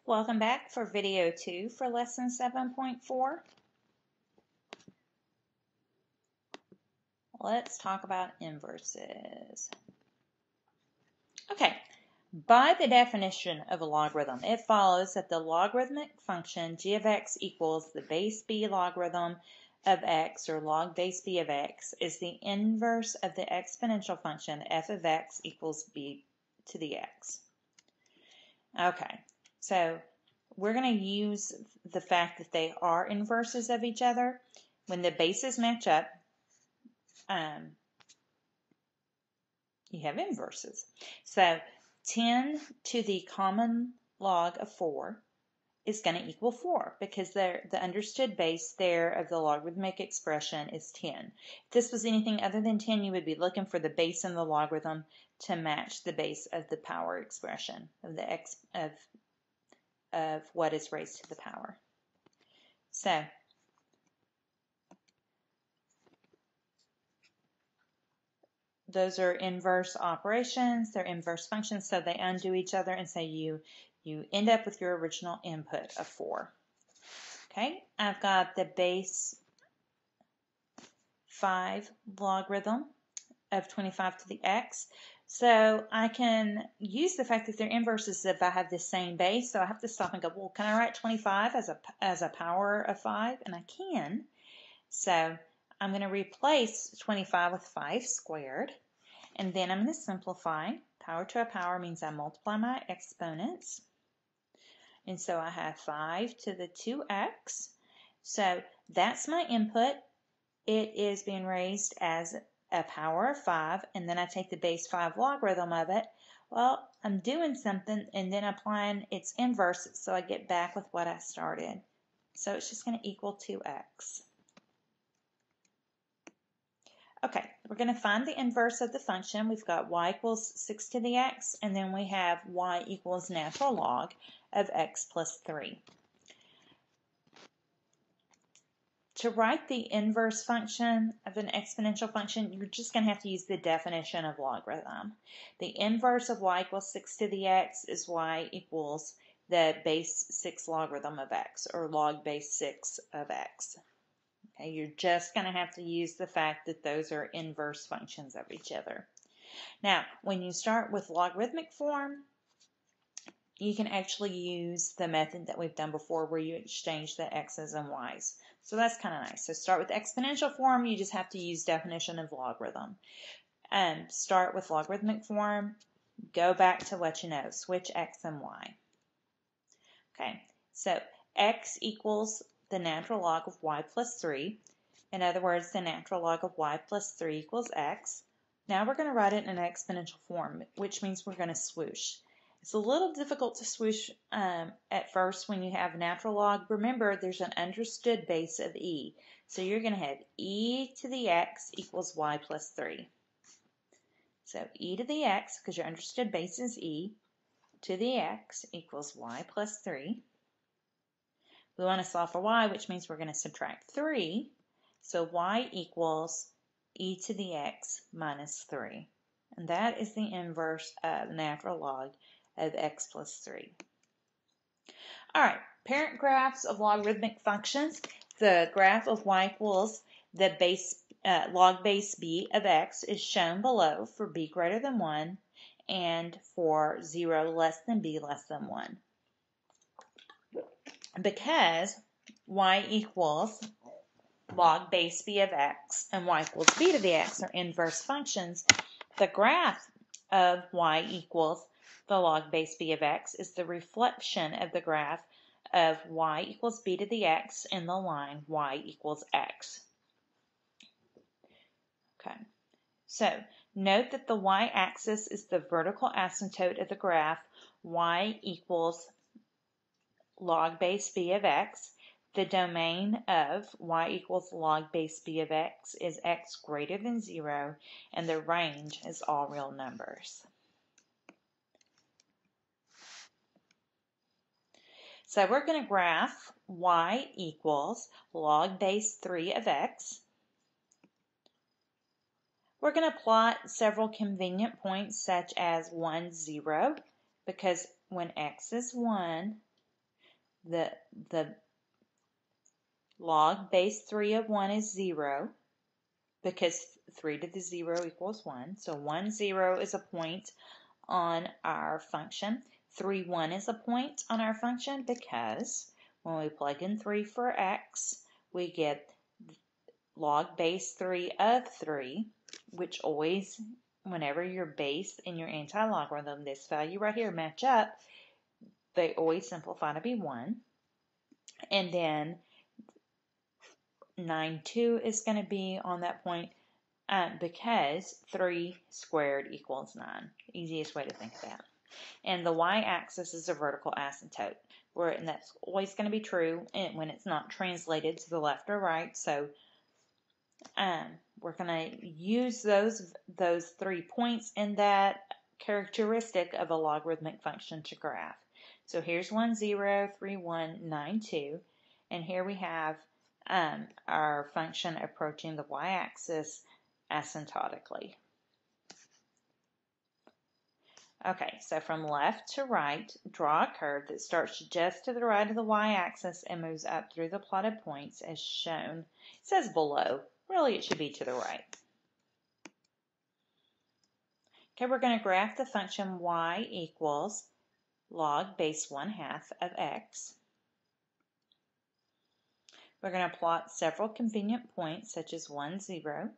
Welcome back for video 2 for lesson 7.4. Let's talk about inverses. Okay, by the definition of a logarithm, it follows that the logarithmic function g of x equals the base b logarithm of x, or log base b of x, is the inverse of the exponential function f of x equals b to the x. Okay, so we're going to use the fact that they are inverses of each other. When the bases match up, you have inverses. So 10 to the common log of 4 is going to equal 4 because the understood base there of the logarithmic expression is 10. If this was anything other than 10, you would be looking for the base in the logarithm to match the base of the power expression of the x of what is raised to the power. So those are inverse operations, they're inverse functions, so they undo each other, and so you end up with your original input of 4. Okay, I've got the base 5 logarithm of 25 to the x. So I can use the fact that they're inverses if I have the same base. So I have to stop and go, well, can I write 25 as a power of 5? And I can. So I'm going to replace 25 with 5 squared. And then I'm going to simplify. Power to a power means I multiply my exponents. And so I have 5 to the 2x. So that's my input. It is being raised as a power of 5, and then I take the base 5 logarithm of it. Well, I'm doing something and then applying its inverse, so I get back with what I started. So it's just going to equal 2x. Okay, we're going to find the inverse of the function. We've got y equals 6 to the x, and then we have y equals natural log of x plus 3. To write the inverse function of an exponential function, you're just going to have to use the definition of logarithm. The inverse of y equals 6 to the x is y equals the base 6 logarithm of x, or log base 6 of x. Okay, you're just going to have to use the fact that those are inverse functions of each other. Now, when you start with logarithmic form, you can actually use the method that we've done before where you exchange the x's and y's. So that's kind of nice. So start with exponential form, you just have to use definition of logarithm. And start with logarithmic form, go back to what you know, switch x and y. Okay, so x equals the natural log of y plus 3. In other words, the natural log of y plus 3 equals x. Now we're going to write it in an exponential form, which means we're going to swoosh. It's a little difficult to swoosh at first when you have natural log. Remember, there's an understood base of e. So you're going to have e to the x equals y plus 3. So e to the x, because your understood base is e, to the x equals y plus 3. We want to solve for y, which means we're going to subtract 3. So y equals e to the x minus 3. And that is the inverse of natural log of x plus 3. All right, parent graphs of logarithmic functions. The graph of y equals the base log base b of x is shown below for b greater than 1 and for 0 less than b less than 1. Because y equals log base b of x and y equals b to the x are inverse functions, the graph of y equals the log base b of x is the reflection of the graph of y equals b to the x in the line y equals x. Okay, so note that the y-axis is the vertical asymptote of the graph y equals log base b of x. The domain of y equals log base b of x is x greater than 0, and the range is all real numbers. So we're going to graph y equals log base 3 of x. We're going to plot several convenient points such as 1, 0, because when x is 1, the log base 3 of 1 is 0 because 3 to the 0 equals 1. So 1, 0 is a point on our function. 3, 1 is a point on our function because when we plug in 3 for x, we get log base 3 of 3, which always, whenever your base and your anti-logarithm, this value right here, match up, they always simplify to be 1. And then 9, 2 is going to be on that point because 3 squared equals 9. Easiest way to think of that. And the y-axis is a vertical asymptote, and that's always going to be true when it's not translated to the left or right. So we're going to use those 3 points in that characteristic of a logarithmic function to graph. So here's 1, 0, 3, 1, 9, 2. And here we have our function approaching the y-axis asymptotically. Okay, so from left to right, draw a curve that starts just to the right of the y-axis and moves up through the plotted points as shown. It says below. Really, it should be to the right. Okay, we're going to graph the function y equals log base 1/2 of x. We're going to plot several convenient points such as 1, 0,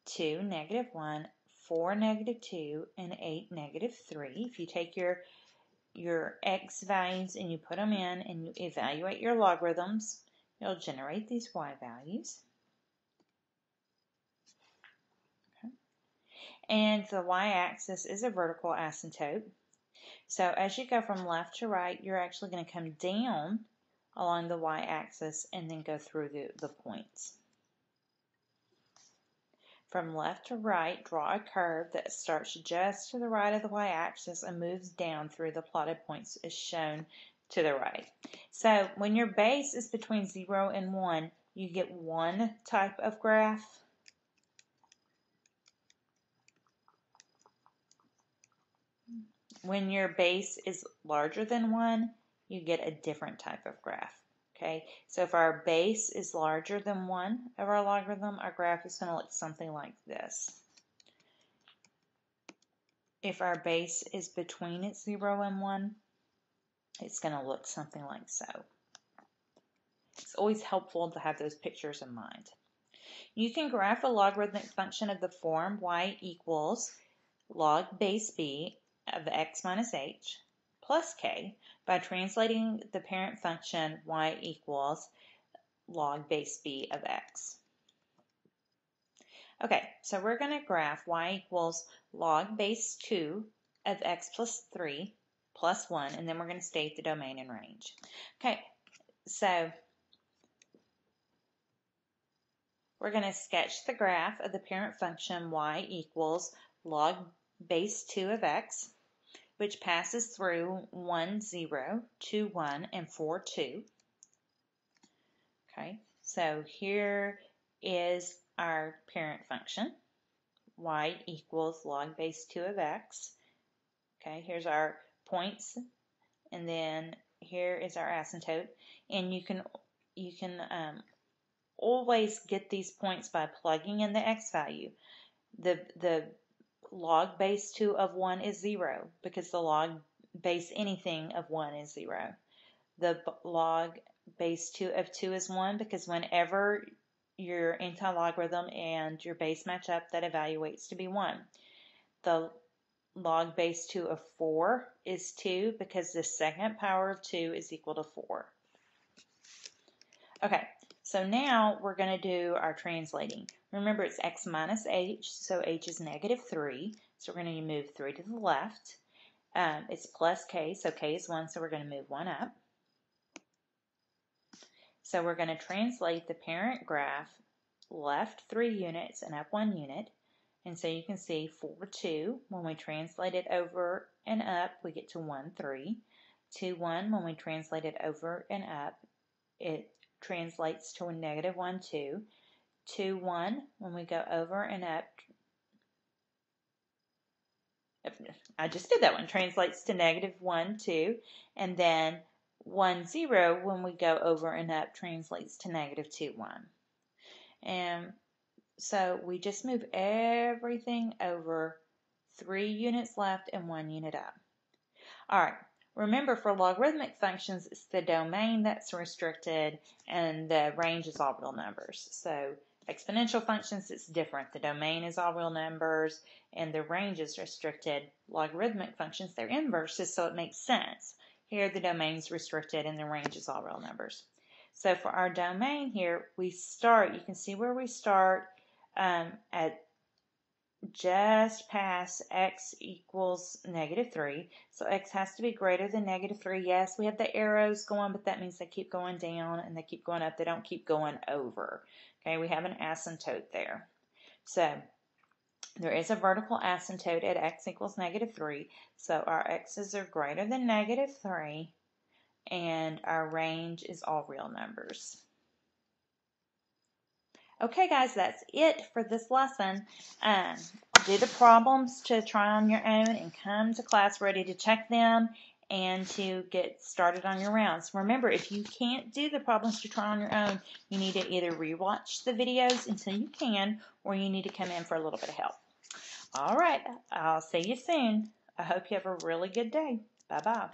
2, negative 1, 4, negative 2, and 8, negative 3. If you take your x values and you put them in and you evaluate your logarithms, you'll generate these y values. Okay. And the y-axis is a vertical asymptote. So as you go from left to right, you're actually going to come down along the y-axis and then go through the points. From left to right, draw a curve that starts just to the right of the y-axis and moves down through the plotted points as shown to the right. So when your base is between 0 and 1, you get one type of graph. When your base is larger than 1, you get a different type of graph. Okay, so if our base is larger than 1 of our logarithm, our graph is going to look something like this. If our base is between 0 and 1, it's going to look something like so. It's always helpful to have those pictures in mind. You can graph a logarithmic function of the form y equals log base b of x minus h plus k by translating the parent function y equals log base b of x. Okay, so we're going to graph y equals log base 2 of x plus 3 plus 1, and then we're going to state the domain and range. Okay, so we're going to sketch the graph of the parent function y equals log base 2 of x, which passes through 1, 0, 2, 1, and 4, 2. Okay, so here is our parent function, y equals log base 2 of x. Okay, here's our points, and then here is our asymptote. And you can always get these points by plugging in the x value. The log base 2 of 1 is 0 because the log base anything of 1 is 0. The log base 2 of 2 is 1 because whenever your anti-logarithm and your base match up, that evaluates to be 1. The log base 2 of 4 is 2 because the second power of 2 is equal to 4. Okay, so now we're going to do our translating. Remember, it's x minus h, so h is negative 3. So we're going to move 3 to the left. It's plus k, so k is 1, so we're going to move 1 up. So we're going to translate the parent graph left 3 units and up 1 unit. And so you can see 4, 2. When we translate it over and up, we get to 1, 3. 2, 1. When we translate it over and up, it translates to a negative 1, 2. 2, 1. When we go over and up, I just did that one, translates to negative 1, 2. And then 1, 0 when we go over and up translates to negative 2, 1. And so we just move everything over 3 units left and 1 unit up. All right, remember for logarithmic functions, it's the domain that's restricted and the range is all real numbers. So exponential functions, it's different. The domain is all real numbers and the range is restricted. Logarithmic functions, they're inverses, so it makes sense. Here the domain is restricted and the range is all real numbers. So for our domain here, we start, you can see where we start at just past x equals negative 3. So x has to be greater than negative 3. Yes, we have the arrows going, but that means they keep going down and they keep going up. They don't keep going over. Okay, we have an asymptote there. So there is a vertical asymptote at x equals negative 3. So our x's are greater than negative 3 and our range is all real numbers. Okay guys, that's it for this lesson. Do the problems to try on your own and come to class ready to check them and to get started on your rounds. Remember, if you can't do the problems to try on your own, you need to either rewatch the videos until you can, or you need to come in for a little bit of help. All right, I'll see you soon. I hope you have a really good day. Bye-bye.